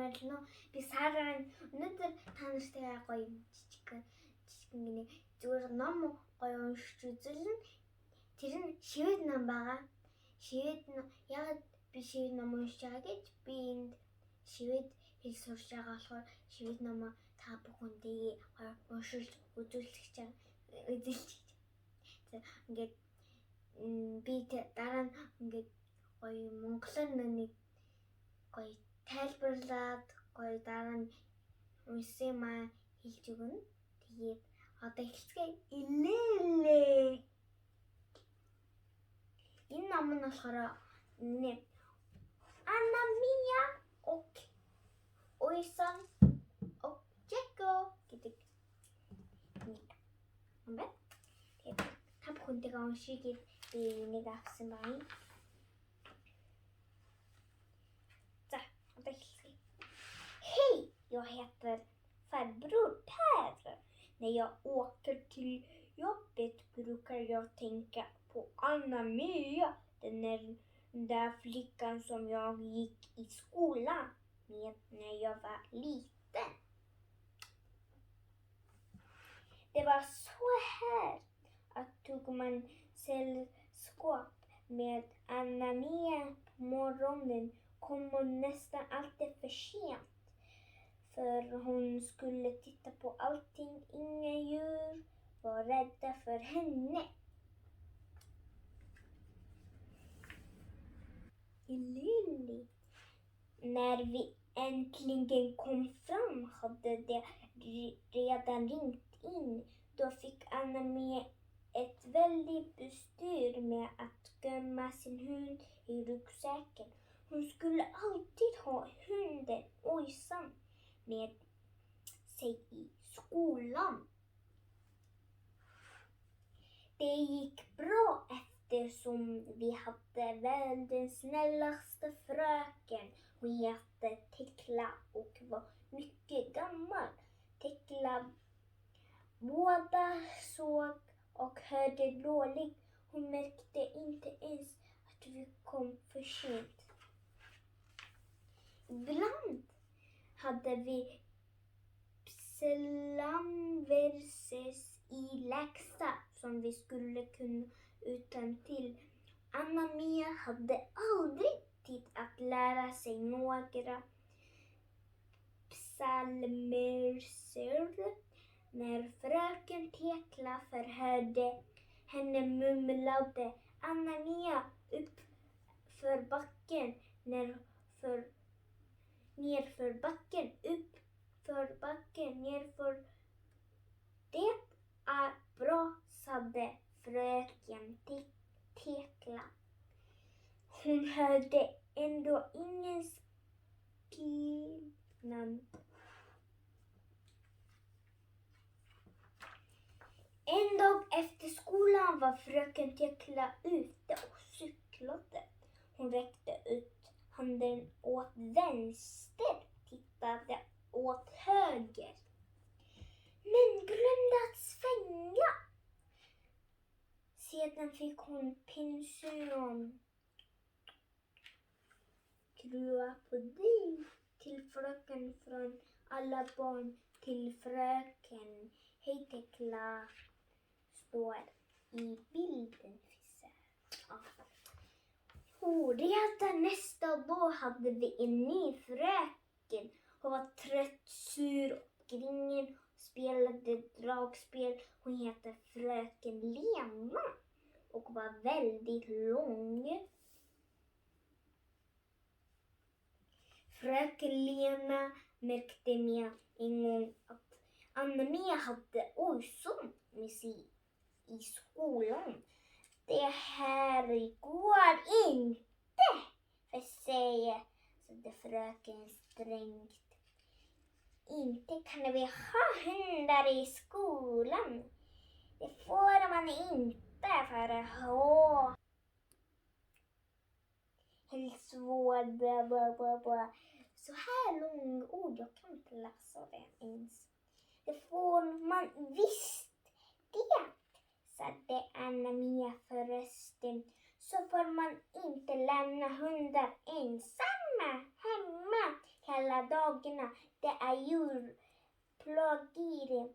морилно би Сараа өнөөдөр та нартай гоё жижигхэн гинэ зүгээр ном гоё уншиж үзүүлнэ. Тэр нь шивэд ном байгаа. Шивэд яг би шивэд ном уншиж байгаа гэж би энд шивэд хэл сурч байгаа болохоор шивэд номоо та бүхэндээ уншиж үзүүлж чам. Ингээд би дараа нь ингээд гоё монголоор нэг гоё тайлбарлаад гоё дараа нь уншсан маа хэлж өгнө. Тэгээд одоо эхэлцгээе. Илээ. Энэ ном нь болохоор Anna Mia och Ojsan och Jacko гэдэг юм байна. Тэгээд та бүхэнтэйгээ уншийгээд би энийг авсан байна. За, одоо эхэлцгээе. Hej, jag heter farbror Per. När jag åker till jobbet brukar jag tänka på Anna Mia, den där flickan som jag gick i skolan med när jag var liten. Det var så här att tog man sällskap med Anna Mia på morgonen kom hon nästan alltid för sent. För hon skulle titta på allting, inga djur var rädda för henne. Lili. När vi äntligen kom fram hade det redan ringt in. Då fick Anna Mia ett väldigt bestyr med att gömma sin hund i ryggsäcken. Hon skulle alltid ha hunden Ojsan med sig i skolan. Det gick bra eftersom vi hade världens snällaste fröken. Hon hette Tekla och var mycket gammal. Tekla båda såg och hörde dåligt. Hon märkte inte ens att vi kom för sent. Ibland hade vi slamverses i läxa som vi skulle kunna utan till. Anna Mia hade aldrig tid att lära sig några psalmerser. När fröken Tekla förhörde henne mumlade Anna Mia upp för backen, nerför backen, upp för backen, nerför. Det är bra, sade fröken Tekla. Hon hörde ändå ingen skillnad. En dag efter skolan var fröken Tekla ute och cyklade. Hon räckte ut handen åt vänster, tittade åt höger. Men glömde att svänga. Sedan fick hon pension. Krua på dig till fröken från alla barn till fröken. Hej Tekla står i bilden. Redan nästa dag hade vi en ny fröken. Hon var trött, sur och grinen och spelade dragspel. Hon hette fröken Lena och var väldigt lång. Fröken Lena märkte med en gång att Anna Mia hade Ojsan med sig i skolan. Det här går inte, sade fröken strängt. Inte kan vi ha hundar i skolan. Det får man inte för att ha hälsovård, bla bla bla bla. Så här långa ord, jag kan inte läsa det ens. Det får man visst det, sade Anna Mia förresten. Så får man inte lämna hundar ensamma hemma hela hela dagarna. Det är djurplågeri.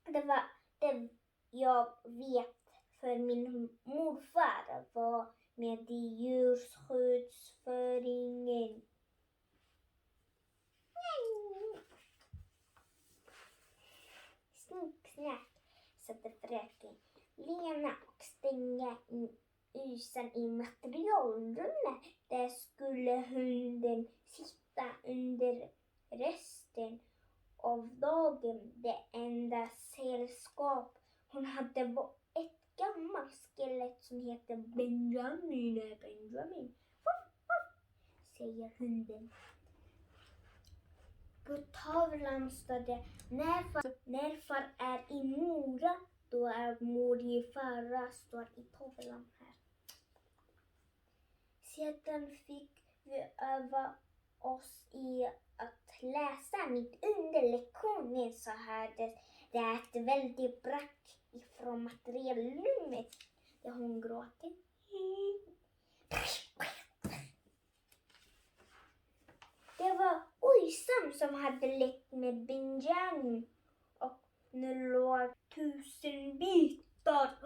Det var det jag vet, för min morfar var med i djurskyddsföreningen. Snicksnack, satte fröken Lena och stängde in ysan i materialrummet. Där skulle hunden sitta under resten av dagen. Det enda sällskap hon hade var ett gammalt skelett som heter Benjamin. Säger hunden. På tavlan stod det: när far är i Mora, då är mor i Farra, står i tavlan här. Sedan fick vi öva oss i att läsa mitt under lektionen, så hördes det ett väldigt brack ifrån materialrummet där hon gråter. Det var Ojsam som hade lekt med Benjamin och nu låg 1000 bitar.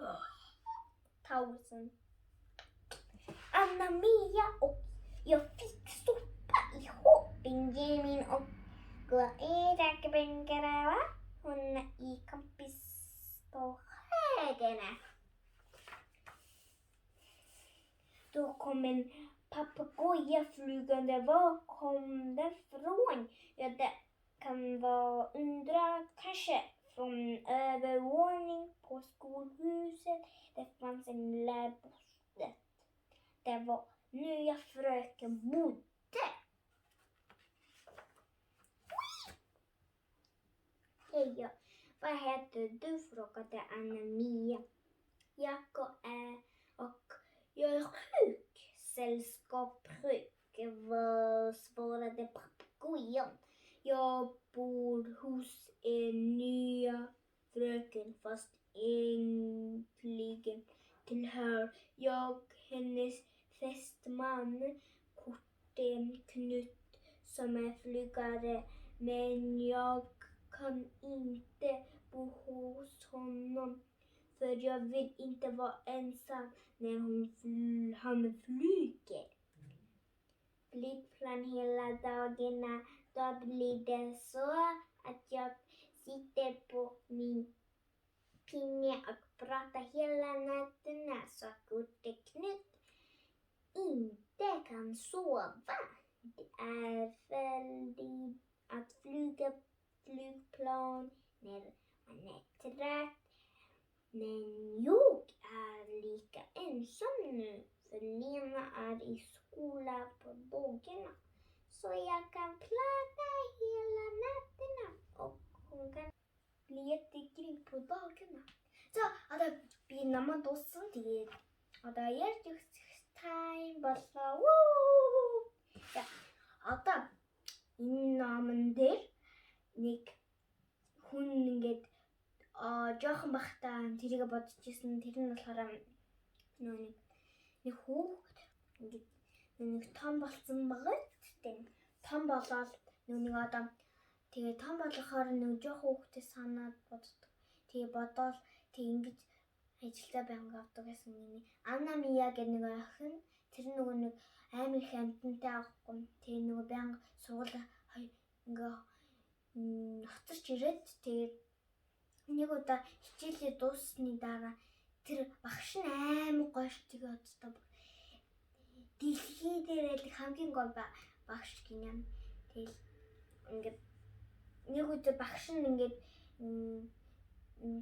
1000. Anna-Mia och jag fick stoppa ihop Benjamin och gå i räkbänkarna, va? Hon i kompis på högerna. Då kom en papegoja flygande. Var kom det från? Ja, det kan vara undra, kanske från övervåning på skolhuset. Det fanns en lärbostad. Det var nya fröken bodde. Hej, vad heter du? Frågade Anna-Mia. Jag är sjuk. Sällskapssjuk, svarade papegojan. Jag bor hos en nya fröken, fast egentligen tillhör jag hennes fästman Knut som är flygare, men jag kan inte bo hos honom, för jag vill inte vara ensam när han flyger. Flygplan hela dagarna, då blir det så att jag sitter på min pinne och pratar hela nätterna, så att gode Knut inte kan sova. Det är väldigt att flyga flygplan när man är trött. Men jag är lika ensam nu, för Lena är i skola på dagarna. Så jag kan prata hela nätterna och hon kan bli jättegrym på dagarna. Så ada pinama dosan tid. Ada time basta. Woo! Ja, ada иннамандэр нэг хүн ингээд жоохон бахтаа тэрийг бодчихсон. Тэр нь болохоор нэг хүүхэд ингээд нэг том болсон байгаа. Тэгтээ том болоод нэг одоо тэгээ том болохоор нэг жоохон хүүхдээ санаад боддог. Тэгээ бодоод тэг ингэж ажилдаа байнга авдаг гэсэн нэг Анна-Мия гэх нэг охин. Тэр нэг амар их амтантай авахгүй. Тэгээ нэг байнга сургууль ингээ хоцорч ирээд тэгээд нэг удаа хичээлээ дууссаны дараа тэр багш нь амар гоёш тэгээд одоо дэлхий дээр л хамгийн гоё багш гинэ. Тэгэл ингээд нэг удаа багш нь ингээд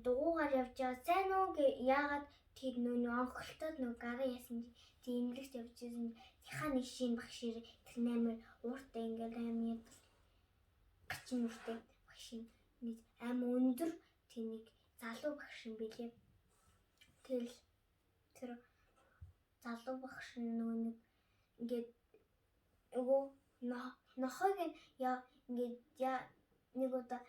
дугуугаар явж байгаа. Сайн уу яагаад тэр нөө онхолтоод нөө гараа яасан тийм имлэгт явж байсан. Тихаа нэг шинэ багш ирээ. Тэр нээр ууртай ингээд амар гачин нүртэй багш нэг амар өндөр тэнийг залуу багш юм билээ. Тэр залуу багш нөгөө нэг ингээд нөгөө нохойг ингээд нэг удаа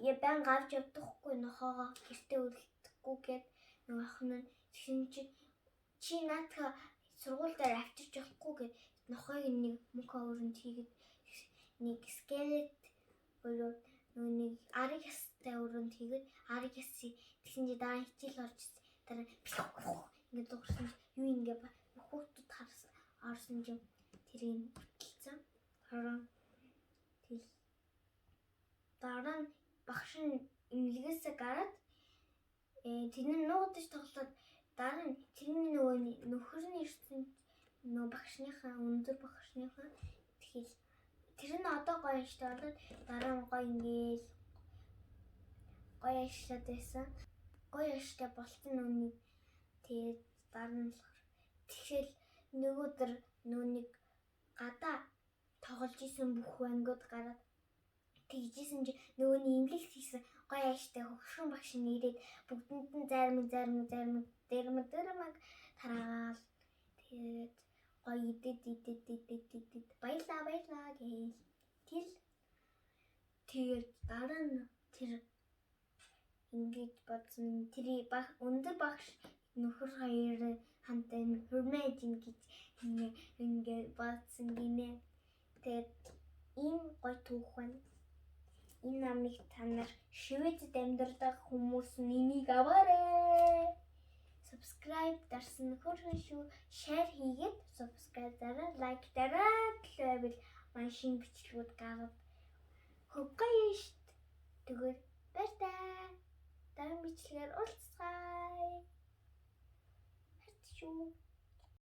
я бан гарч явдаггүй нохоогоо гэртээ үлдэхгүй гээд нэг охин нь тэгсэн чи наадха сургууль дээр авчирч явахгүй гээд нохойг нэг мөнх өөрөнд хийгээд нэг скелет өрөө нэг арыг ястай өрөөнд хийгээд арыг ясыг тэгсэн чи дараа хичээл орж дараа ингээд дуурсан юу ингээд хүүхдүүд орсон юм тэрийг бүтэлцэн хараа тэгэл дараа нь багш нь имлгээсээ гараад тэрний нуудаж тоглоод дараа нь тэрний нөгөө нөхөрний ирсэн нөгөө багшныхаа өндөр багшныхаа тэгэл тэр нь одоо гоё штэ болоод дараа нь гоё ингээл гоё ажиллаад байсан гоё штэ болцсон нүуний тэгээд дараа нь тэгэхээр нөгөө төр нүуник гадаа тоглож исэн бүх ангиуд гараад тэгжсэн чи нөгөөний имлэгт хийсэн гоё ааштай хөгшин багш нь ирээд бүгдэнд нь зармаг дэрмэг тараагаал тэгээд гоё идэд баярлаа гээл тэгээд дараа нь тэр ингэж бодсон тэр өндөр багш нөхөр хоёр хамтаа хурмаж ингэж ингээд бодсон гинэ тэгээд ийм гоё түүх байна. Энэ намыг та нар Шведэд амьдардаг хүмүүс нь энийг аваарай. Subscribe дарсан нөхөрхөн шүү. Share хийгээд subscribe дараа, лайк дараа гэвэл манай шинэ бичлэгүүд гараад хөггөё штт. Тэгээд баярлалаа. Дараагийн бичлэгээр уулзцгаая. Харт шүү.